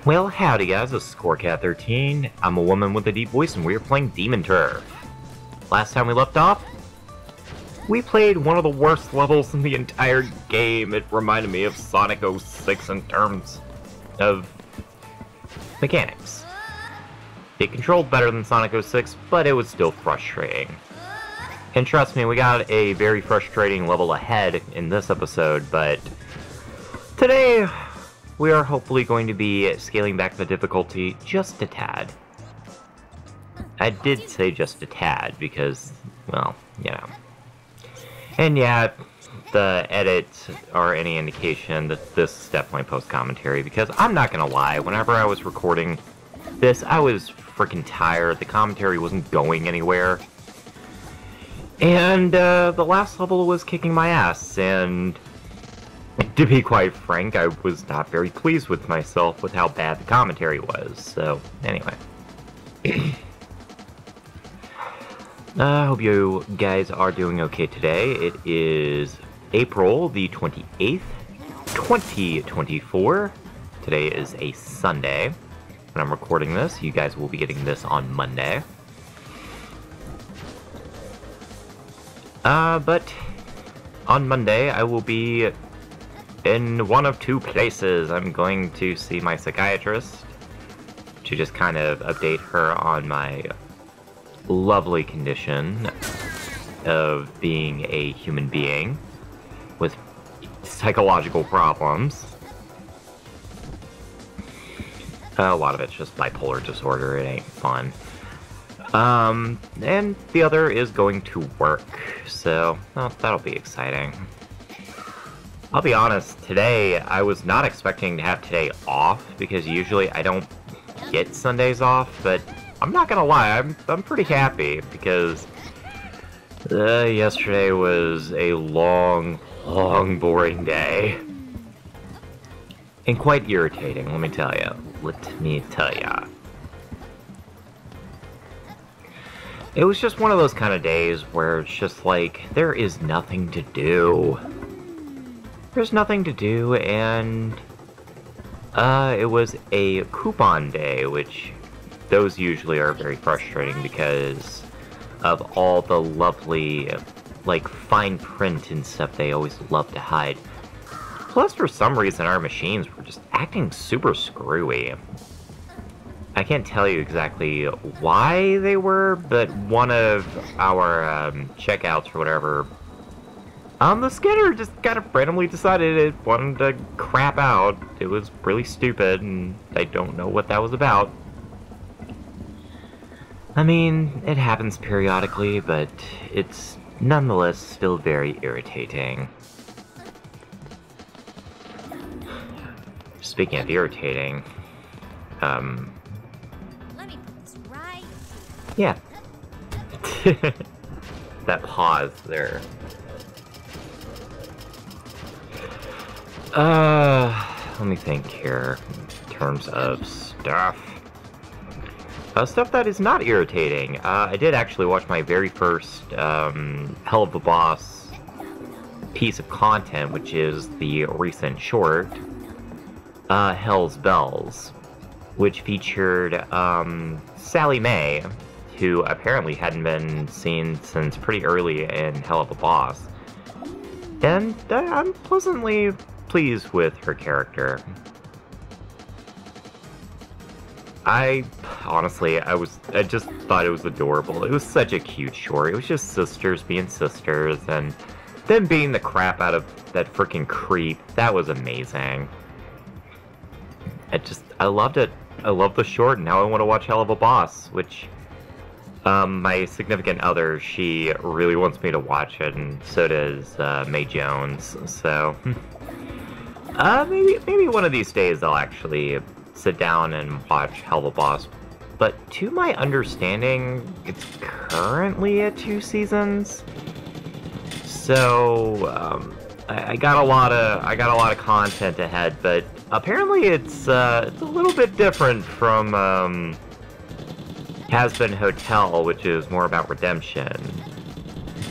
Well, howdy guys, this is ScoreCat13. I'm a woman with a deep voice and we are playing Demon Turf. Last time we left off, we played one of the worst levels in the entire game. It reminded me of Sonic 06 in terms of mechanics. It controlled better than Sonic 06, but it was still frustrating. And trust me, we got a very frustrating level ahead in this episode, but today we are hopefully going to be scaling back the difficulty just a tad. I did say just a tad because, well, you know. And yeah, the edits are any indication that this is definitely post-commentary, because I'm not gonna lie, whenever I was recording this, I was freaking tired. The commentary wasn't going anywhere. And the last level was kicking my ass, and to be quite frank, I was not very pleased with myself with how bad the commentary was. So, anyway. I hope you guys are doing okay today. It is April the 28th, 2024. Today is a Sunday. When I'm recording this, you guys will be getting this on Monday. But on Monday, I will be in one of two places. I'm going to see my psychiatrist to just kind of update her on my lovely condition of being a human being with psychological problems. A lot of it's just bipolar disorder. It ain't fun. And the other is going to work, so well, that'll be exciting. I'll be honest, today I was not expecting to have today off, because usually I don't get Sundays off, but I'm not gonna lie, I'm pretty happy, because yesterday was a long, boring day. And quite irritating, let me tell ya. It was just one of those kind of days where it's just like, there is nothing to do. There's nothing to do, and it was a coupon day, which those usually are very frustrating because of all the lovely, like, fine print and stuff they always love to hide. Plus, for some reason, our machines were just acting super screwy. I can't tell you exactly why they were, but one of our checkouts or whatever, the scanner just kind of randomly decided it wanted to crap out. It was really stupid, and I don't know what that was about. I mean, it happens periodically, but it's nonetheless still very irritating. Speaking of irritating, Let me put this right. yeah. That pause there. Let me think here, in terms of stuff. Stuff that is not irritating. I did actually watch my very first, Hell of a Boss piece of content, which is the recent short, Hell's Bells, which featured, Sally Mae, who apparently hadn't been seen since pretty early in Hell of a Boss. And I'm pleasantly pleased with her character. Honestly, I just thought it was adorable. It was such a cute short. It was just sisters being sisters, and them beating the crap out of that freaking creep. That was amazing. I loved it. I love the short, and now I want to watch Hell of a Boss, which, my significant other, she really wants me to watch it, and so does, Mae Jones, so, maybe one of these days I'll actually sit down and watch Hell of a Boss. But to my understanding, it's currently at 2 seasons. So I got a lot of content ahead, but apparently it's a little bit different from Has Been Hotel, which is more about redemption.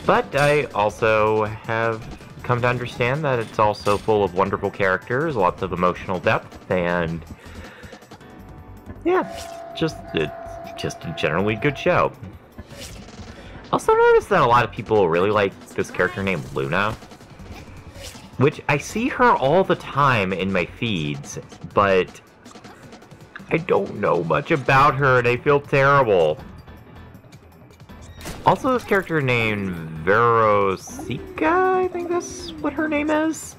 But I also have come to understand that it's also full of wonderful characters, lots of emotional depth, and Yeah, it's just a generally good show. Also noticed that a lot of people really like this character named Luna, which I see her all the time in my feeds, but I don't know much about her and I feel terrible. Also, this character named Verosika, I think that's what her name is.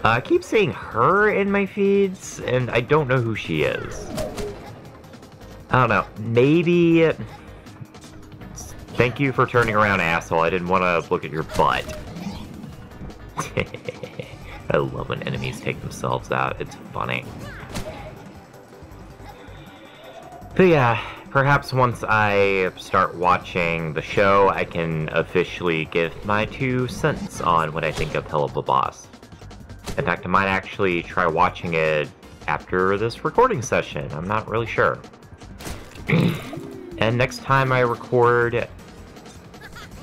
I keep seeing her in my feeds, and I don't know who she is. I don't know, maybe... Thank you for turning around, asshole. I didn't want to look at your butt. I love when enemies take themselves out. It's funny. But yeah, perhaps once I start watching the show, I can officially give my 2 cents on what I think of Hell of a Boss. In fact, I might actually try watching it after this recording session. I'm not really sure. And next time I record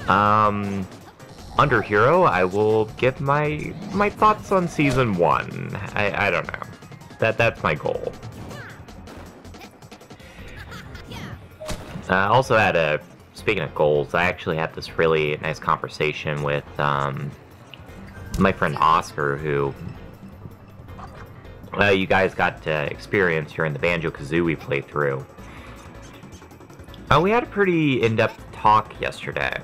Under Hero, I will give my thoughts on Season 1. I don't know. That's my goal. Also speaking of goals, I actually had this really nice conversation with my friend Oscar, who you guys got to experience during the Banjo-Kazooie playthrough. We had a pretty in-depth talk yesterday.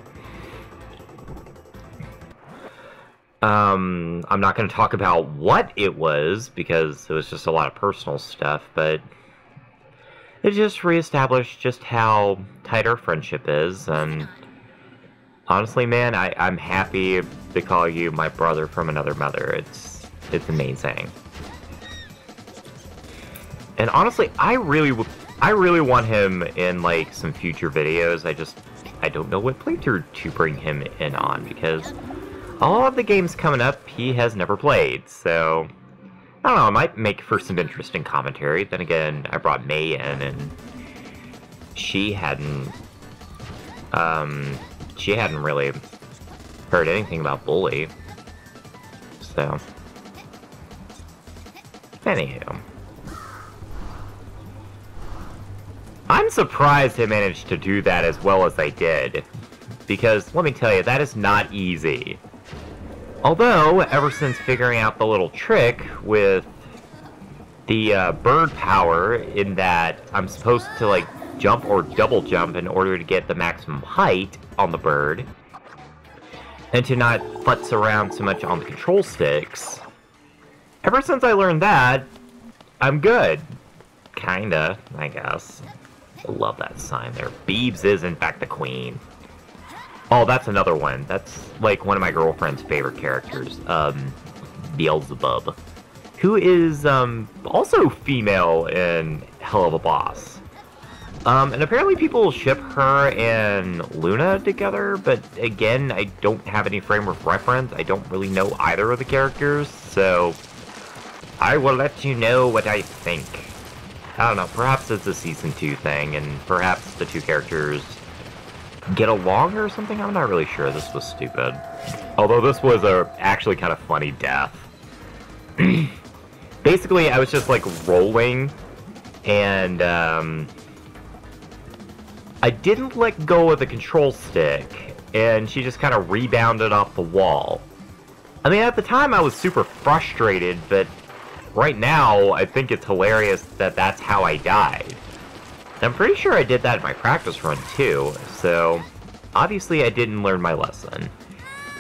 I'm not going to talk about what it was, because it was just a lot of personal stuff, but it just reestablished just how tight our friendship is, and honestly, man, I'm happy to call you my brother from another mother. It's amazing. And honestly, I really want him in, like, some future videos. I don't know what playthrough to bring him in on, because all of the games coming up, he has never played, so I don't know, it might make for some interesting commentary. Then again, I brought May in, and she hadn't really heard anything about Bully, so anywho. I'm surprised I managed to do that as well as I did, because let me tell you, that is not easy. Although, ever since figuring out the little trick with the bird power, in that I'm supposed to, like, jump or double jump in order to get the maximum height on the bird, and to not futz around so much on the control sticks, ever since I learned that, I'm good. Kinda, I guess. I love that sign there. Beebs is, in fact, the queen. Oh, that's another one. That's, like, one of my girlfriend's favorite characters. Beelzebub. Who is, also female in Hell of a Boss. And apparently people ship her and Luna together, but again, I don't have any frame of reference. I don't really know either of the characters, so I will let you know what I think. I don't know, perhaps it's a Season 2 thing, and perhaps the 2 characters get along or something? I'm not really sure. This was stupid. Although this was actually kind of funny death. Basically, I was just, like, rolling, and I didn't let go of the control stick, and she just kind of rebounded off the wall. I mean, at the time I was super frustrated, but right now I think it's hilarious that that's how I died. And I'm pretty sure I did that in my practice run too, so obviously I didn't learn my lesson.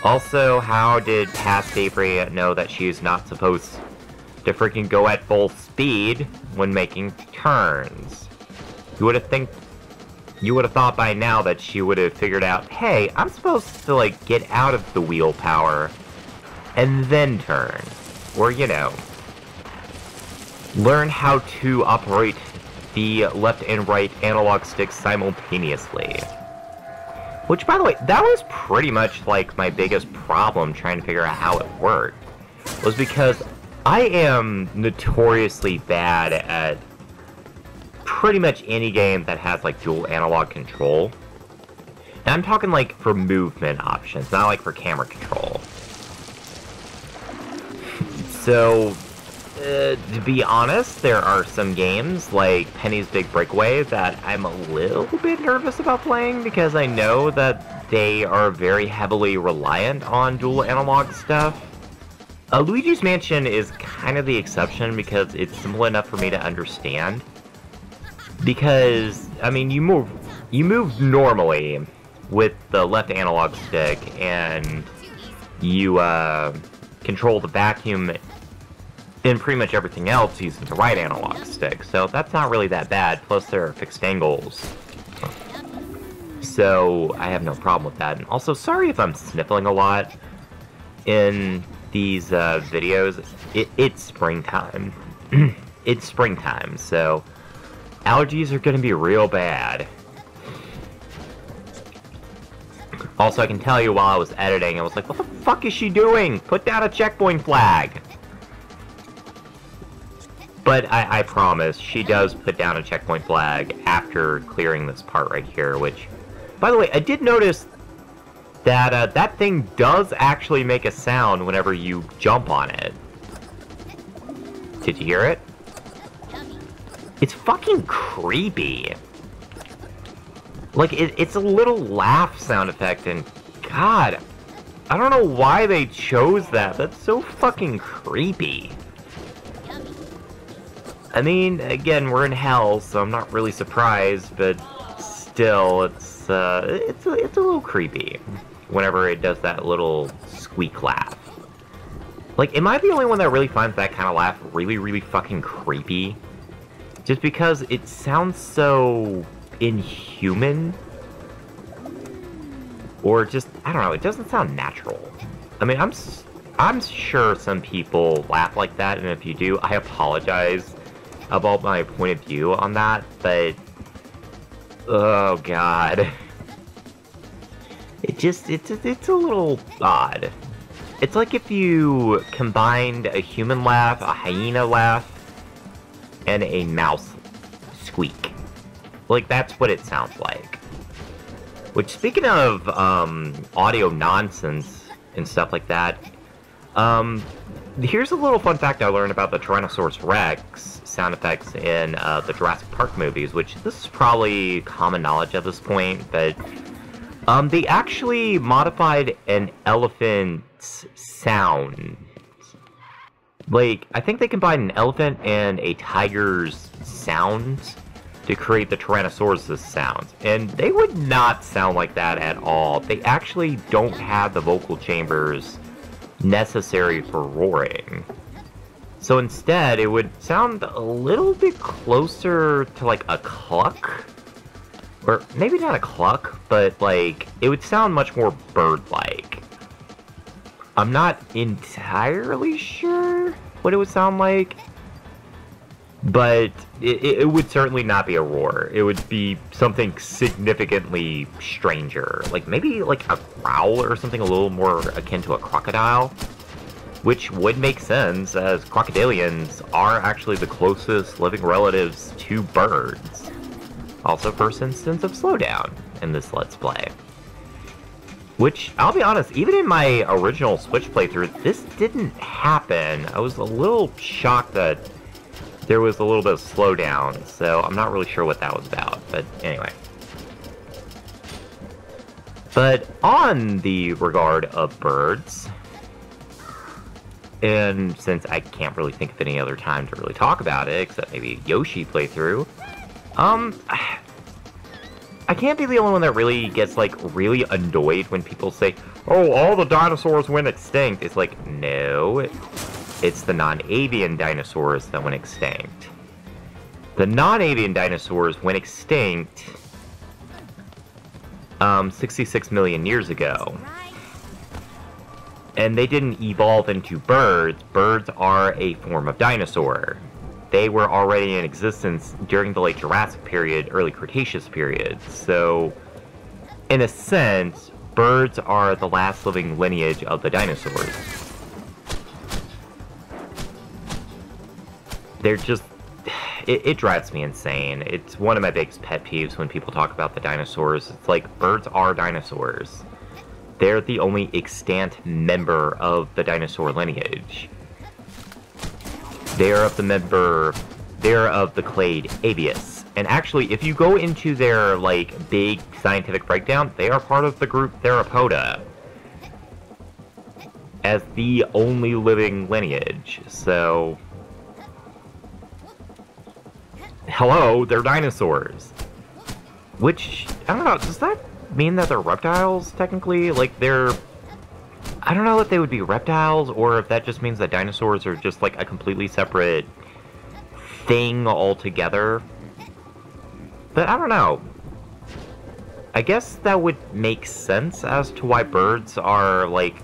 Also, how did Past Avery know that she's not supposed to freaking go at full speed when making turns? You would have thought by now that she would have figured out, hey, I'm supposed to, like, get out of the wheel power and then turn. Or, you know, learn how to operate the left and right analog sticks simultaneously. Which, by the way, that was pretty much, like, my biggest problem trying to figure out how it worked. Was because I am notoriously bad at pretty much any game that has, like, dual analog control. And I'm talking, like, for movement options, not, like, for camera control. So, To be honest, there are some games like Penny's Big Breakaway that I'm a little bit nervous about playing because I know that they are very heavily reliant on dual analog stuff. Luigi's Mansion is kind of the exception because it's simple enough for me to understand. Because, I mean, you move normally with the left analog stick, and you control the vacuum and pretty much everything else using the right analog stick. So that's not really that bad, plus there are fixed angles. So I have no problem with that. And also, sorry if I'm sniffling a lot in these videos. It's springtime. It's springtime, so allergies are going to be real bad. Also, I can tell you while I was editing, I was like, what the fuck is she doing? Put down a checkpoint flag! But I promise, she does put down a checkpoint flag after clearing this part right here, which, by the way, I did notice that that thing does actually make a sound whenever you jump on it. Did you hear it? It's fucking creepy. Like, it's a little laugh sound effect, and God, I don't know why they chose that. That's so fucking creepy. I mean, again, we're in hell, so I'm not really surprised, but still, it's a little creepy whenever it does that little squeak laugh. Like, am I the only one that really finds that kind of laugh really, really fucking creepy? Just because it sounds so inhuman? Or just, I don't know, it doesn't sound natural. I mean, I'm sure some people laugh like that, and if you do, I apologize about my point of view on that, but oh god. It's a little odd. It's like if you combined a human laugh, a hyena laugh, and a mouse squeak. Like, that's what it sounds like. Which, speaking of audio nonsense and stuff like that, here's a little fun fact I learned about the Tyrannosaurus Rex sound effects in the Jurassic Park movies, which this is probably common knowledge at this point, but they actually modified an elephant's sound. Like, I think they combined an elephant and a tiger's sounds to create the Tyrannosaurus' sounds, and they would not sound like that at all. They actually don't have the vocal chambers necessary for roaring. So instead, it would sound a little bit closer to like a cluck. Or maybe not a cluck, but like, it would sound much more bird-like. I'm not entirely sure what it would sound like, but it would certainly not be a roar. It would be something significantly stranger. Like, maybe like a growl or something a little more akin to a crocodile. Which would make sense, as crocodilians are actually the closest living relatives to birds. Also, first instance of slowdown in this Let's Play. Which, I'll be honest, even in my original Switch playthrough, this didn't happen. I was a little shocked that there was a little bit of slowdown, so I'm not really sure what that was about, but anyway. But on the regard of birds, and since I can't really think of any other time to really talk about it, except maybe a Yoshi playthrough, I can't be the only one that really gets, like, really annoyed when people say, oh, all the dinosaurs went extinct. It's like, no, it's the non-avian dinosaurs that went extinct. The non-avian dinosaurs went extinct 66 million years ago. And they didn't evolve into birds. Birds are a form of dinosaur. They were already in existence during the late Jurassic period, early Cretaceous period. So, in a sense, birds are the last living lineage of the dinosaurs. They're just... It drives me insane. It's one of my biggest pet peeves when people talk about the dinosaurs. It's like, birds are dinosaurs. They're the only extant member of the dinosaur lineage. They are of the clade Abius. And actually, if you go into their, like, big scientific breakdown, they are part of the group Theropoda. As the only living lineage, so... Hello, they're dinosaurs. Which, I don't know, does that mean that they're reptiles, technically? Like, they're... I don't know if they would be reptiles, or if that just means that dinosaurs are just, like, a completely separate thing altogether. But I don't know. I guess that would make sense as to why birds are, like,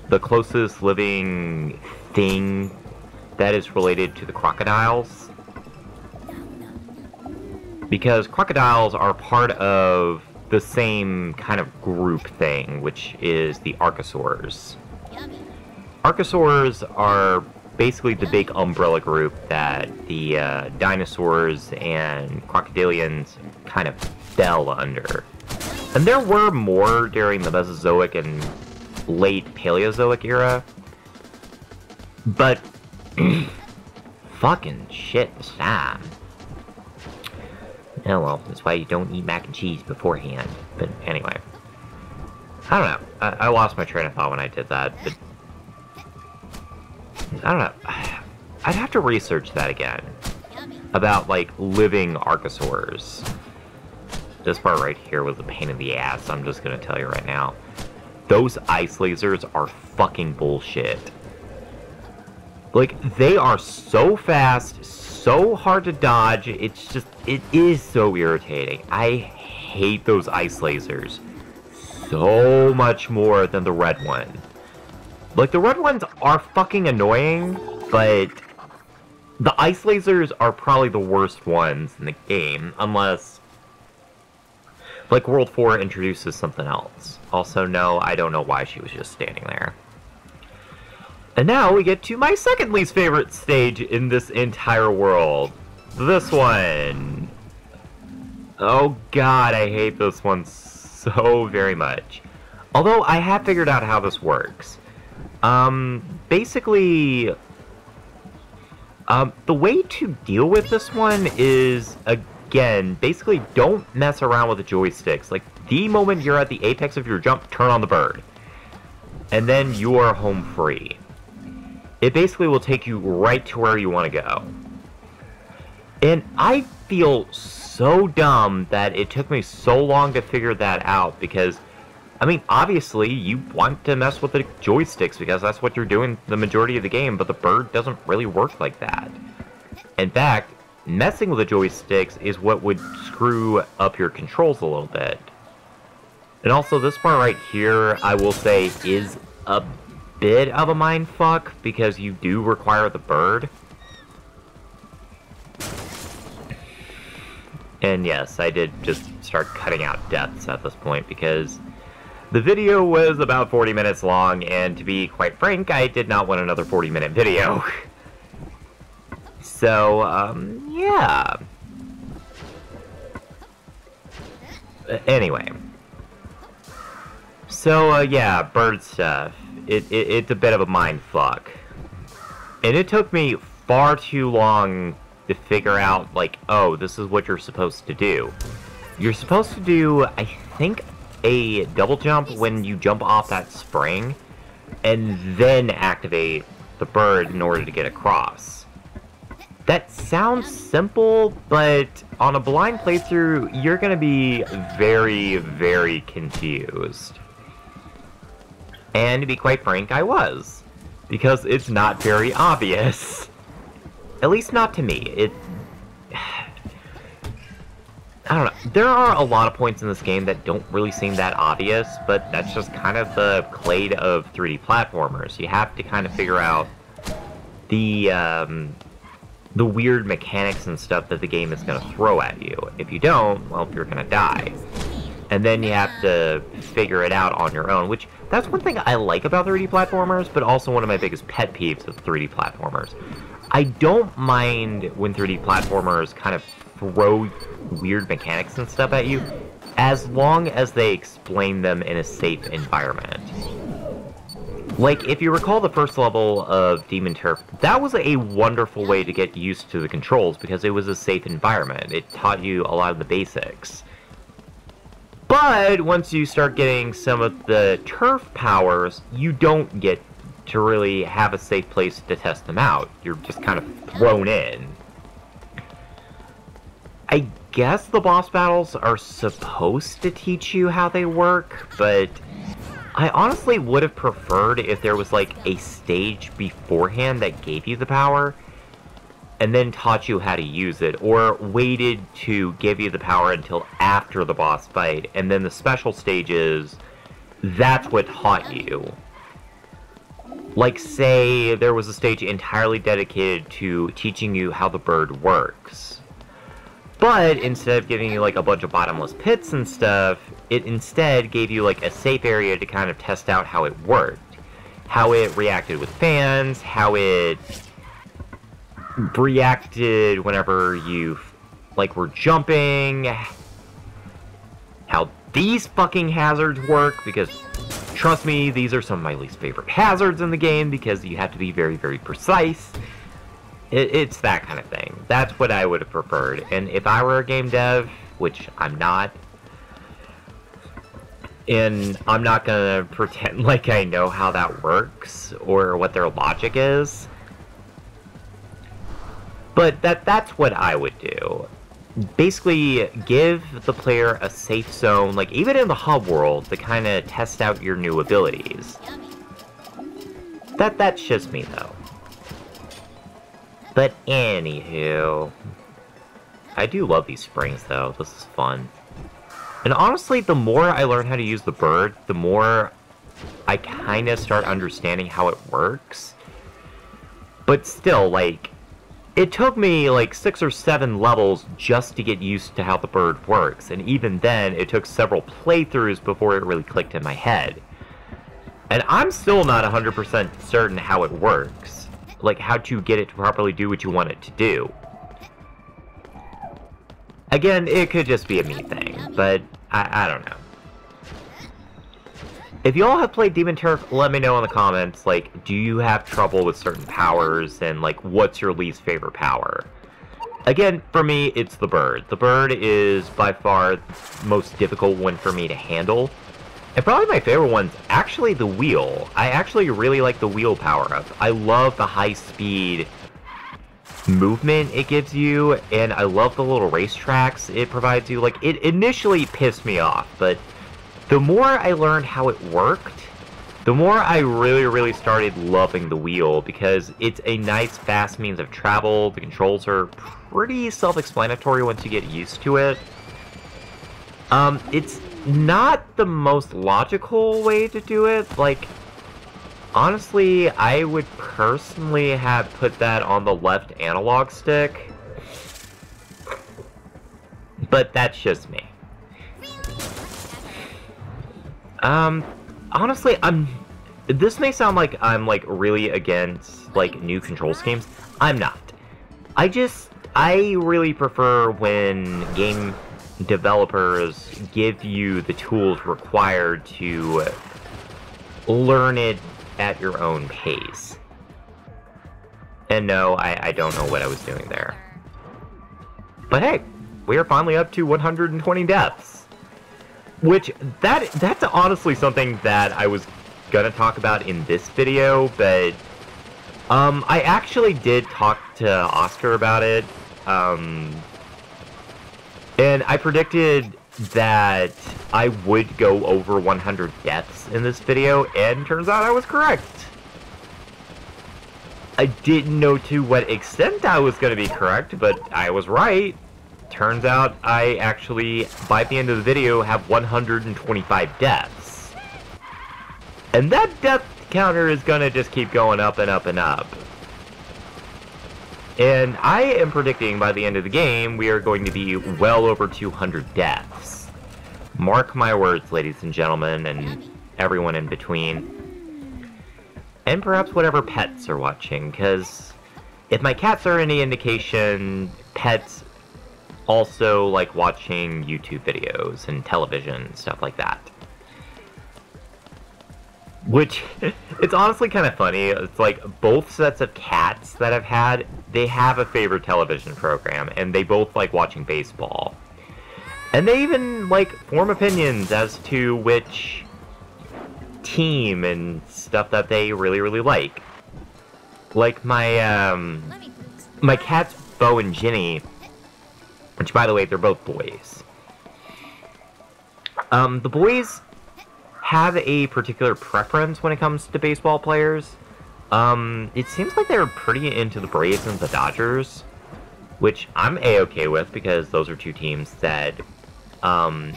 the closest living thing that is related to the crocodiles. Because crocodiles are part of the same kind of group thing, which is the archosaurs. Archosaurs are basically the big umbrella group that the dinosaurs and crocodilians kind of fell under. And there were more during the Mesozoic and late Paleozoic era, but fucking shit this time. Oh well, that's why you don't eat mac and cheese beforehand. But anyway. I don't know. I lost my train of thought when I did that, but... I don't know. I'd have to research that again. About, like, living archosaurs. This part right here was a pain in the ass, I'm just gonna tell you right now. Those ice lasers are fucking bullshit. Like, they are so fast, so hard to dodge, it's just, it is so irritating. I hate those ice lasers so much more than the red one. Like, the red ones are fucking annoying, but the ice lasers are probably the worst ones in the game, unless, like, World 4 introduces something else. Also, no, I don't know why she was just standing there. And now we get to my second least favorite stage in this entire world. This one. Oh god, I hate this one so very much. Although, I have figured out how this works. Basically, the way to deal with this one is, again, basically don't mess around with the joysticks. Like, the moment you're at the apex of your jump, turn on the bird. And then you are home free. It basically will take you right to where you want to go. And I feel so dumb that it took me so long to figure that out, because, I mean, obviously, you want to mess with the joysticks, because that's what you're doing the majority of the game, but the bird doesn't really work like that. In fact, messing with the joysticks is what would screw up your controls a little bit. And also, this part right here, I will say, is a bit of a mindfuck, because you do require the bird. And yes, I did just start cutting out deaths at this point, because the video was about 40 minutes long, and to be quite frank, I did not want another 40-minute video. So, yeah. Anyway. So, yeah, bird stuff. It's a bit of a mindfuck. And it took me far too long to figure out, like, oh, this is what you're supposed to do. You're supposed to do, I think, a double jump when you jump off that spring, and then activate the bird in order to get across. That sounds simple, but on a blind playthrough, you're gonna be very, very confused. And to be quite frank, I was. Because it's not very obvious. At least not to me. I don't know. There are a lot of points in this game that don't really seem that obvious, but that's just kind of the clade of 3D platformers. You have to kind of figure out the weird mechanics and stuff that the game is going to throw at you. If you don't, well, you're going to die. And then you have to figure it out on your own, which, that's one thing I like about 3D platformers, but also one of my biggest pet peeves of 3D platformers. I don't mind when 3D platformers kind of throw weird mechanics and stuff at you, as long as they explain them in a safe environment. Like, if you recall the first level of Demon Turf, that was a wonderful way to get used to the controls because it was a safe environment. It taught you a lot of the basics. But once you start getting some of the turf powers, you don't get to really have a safe place to test them out. You're just kind of thrown in. I guess the boss battles are supposed to teach you how they work, but I honestly would have preferred if there was like a stage beforehand that gave you the power and then taught you how to use it, or waited to give you the power until after the boss fight, and then the special stages, that's what taught you. Like, say there was a stage entirely dedicated to teaching you how the bird works. But instead of giving you like a bunch of bottomless pits and stuff, it instead gave you like a safe area to kind of test out how it worked. How it reacted with fans, how it reacted whenever you like were jumping, how these fucking hazards work, because trust me, these are some of my least favorite hazards in the game because you have to be very, very precise. It's that kind of thing. That's what I would have preferred. And if I were a game dev, which I'm not, and I'm not gonna pretend like I know how that works or what their logic is, but that's what I would do. Basically, give the player a safe zone, like even in the hub world, to kind of test out your new abilities. That's just me, though. But anywho, I do love these springs, though. This is fun. And honestly, the more I learn how to use the bird, the more I kind of start understanding how it works. But still, like, it took me like 6 or 7 levels just to get used to how the bird works. And even then, it took several playthroughs before it really clicked in my head. And I'm still not 100% certain how it works. Like, how to get it to properly do what you want it to do. Again, it could just be a me thing, but I don't know. If y'all have played Demon Turf, let me know in the comments, like, do you have trouble with certain powers, and, like, what's your least favorite power? Again, for me, it's the bird. The bird is by far the most difficult one for me to handle. And probably my favorite one's actually the wheel. I actually really like the wheel power-up. I love the high-speed movement it gives you, and I love the little racetracks it provides you. Like, it initially pissed me off, but the more I learned how it worked, the more I really, really started loving the wheel, because it's a nice, fast means of travel. The controls are pretty self-explanatory once you get used to it. It's not the most logical way to do it. Like, honestly, I would personally have put that on the left analog stick. But that's just me. Honestly, this may sound like I'm, like, really against, like, new control schemes. I'm not. I really prefer when game developers give you the tools required to learn it at your own pace. And no, I don't know what I was doing there. But hey, we are finally up to 120 deaths. Which, that's honestly something that I was gonna talk about in this video, but I actually did talk to Oscar about it. And I predicted that I would go over 100 deaths in this video, and turns out I was correct. I didn't know to what extent I was going to be correct, but I was right. Turns out I actually, by the end of the video, have 125 deaths. And that death counter is going to just keep going up and up and up. And I am predicting by the end of the game, we are going to be well over 200 deaths. Mark my words, ladies and gentlemen, and everyone in between. And perhaps whatever pets are watching, because if my cats are any indication, pets also like watching YouTube videos and television, stuff like that. Which, it's honestly kind of funny. It's like both sets of cats that I've had, they have a favorite television program, and they both like watching baseball. And they even, like, form opinions as to which team and stuff that they really, really like. Like my cats, Bo and Ginny, which, by the way, they're both boys. The boys have a particular preference when it comes to baseball players. It seems like they're pretty into the Braves and the Dodgers, which I'm A-okay with because those are two teams that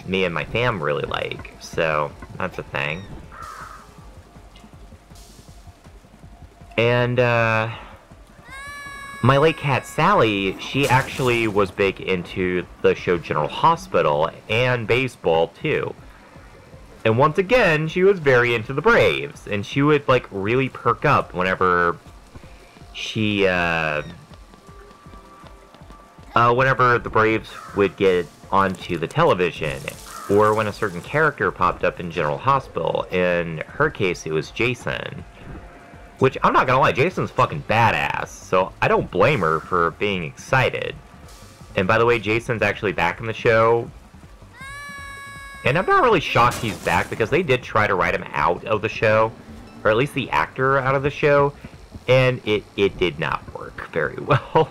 me and my fam really like, so that's a thing. And my late cat Sally, she actually was big into the show General Hospital and baseball too. And once again, she was very into the Braves, and she would like really perk up whenever she whenever the Braves would get onto the television, or when a certain character popped up in General Hospital. In her case, it was Jason. Which, I'm not gonna lie, Jason's fucking badass, so I don't blame her for being excited. And by the way, Jason's actually back in the show. And I'm not really shocked he's back, because they did try to write him out of the show, or at least the actor out of the show, and it did not work very well.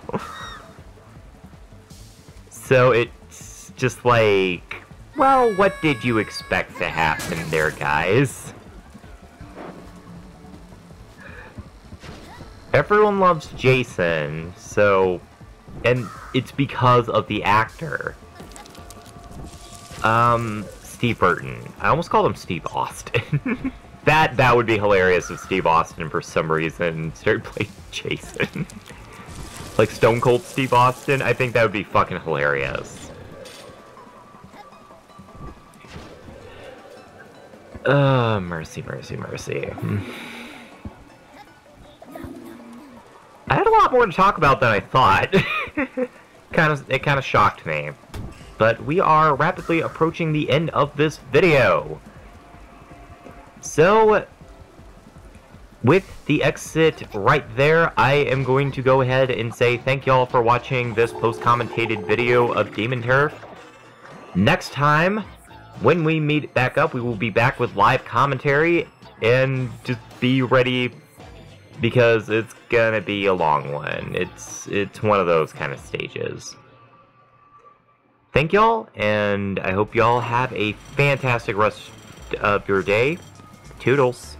So it's just like, well, what did you expect to happen there, guys? Everyone loves Jason, so... And it's because of the actor. Steve Burton. I almost called him Steve Austin. That would be hilarious if Steve Austin, for some reason, started playing Jason. Like Stone Cold Steve Austin. I think that would be fucking hilarious. Mercy, mercy, mercy. I had a lot more to talk about than I thought. It kind of shocked me. But we are rapidly approaching the end of this video. So, with the exit right there, I am going to go ahead and say thank y'all for watching this post-commentated video of Demon Turf. Next time, when we meet back up, we will be back with live commentary, and just be ready, because it's gonna be a long one. It's one of those kind of stages. Thank y'all, and I hope y'all have a fantastic rest of your day. Toodles.